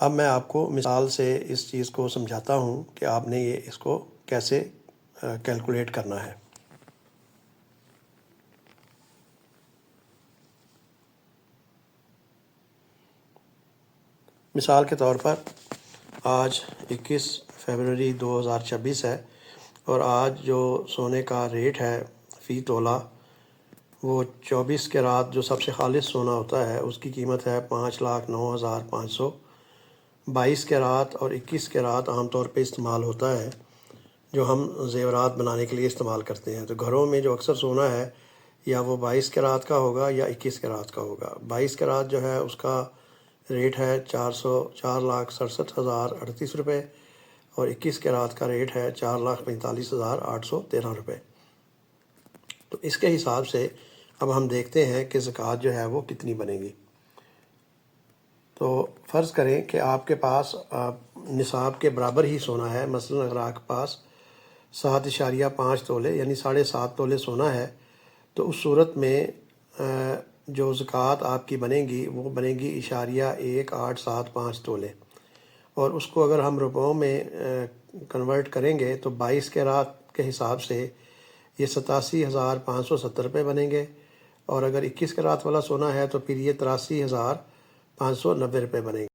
اب میں آپ کو مثال سے اس چیز کو سمجھاتا ہوں کہ آپ نے اس کو کیسے کیلکولیٹ کرنا ہے۔ مثال کے طور پر آج 21 فروری 2026 ہے، اور آج جو سونے کا ریٹ ہے فی تولہ وہ 24 کیرات جو سب سے خالص سونا ہوتا ہے اس کی قیمت ہے 5,09,500۔ 22 کیرات اور 21 کیرات عام طور پہ استعمال ہوتا ہے جو ہم زیورات بنانے کے لیے استعمال کرتے ہیں۔ تو گھروں میں جو اکثر سونا ہے یا وہ 22 کیرات کا ہوگا یا 21 کیرات کا ہوگا۔ 22 کیرات جو ہے اس کا ریٹ ہے 4,67,038 روپے، اور 21 کیرات کا ریٹ ہے 4,45,813 روپے۔ تو اس کے حساب سے اب ہم دیکھتے ہیں کہ زکوٰۃ جو ہے وہ کتنی بنے گی۔ تو فرض کریں کہ آپ کے پاس نصاب کے برابر ہی سونا ہے، مثلا اگر آپ کے پاس 7.5 تولے یعنی 7.5 تولے سونا ہے، تو اس صورت میں جو زکوٰۃ آپ کی بنے گی وہ بنے گی 0.1875 تولے، اور اس کو اگر ہم روپوں میں کنورٹ کریں گے تو 22 کیرات کے حساب سے یہ 87,570 روپے بنیں گے، اور اگر 21 کیرات والا سونا ہے تو پھر یہ 83,590 روپے بنے گے۔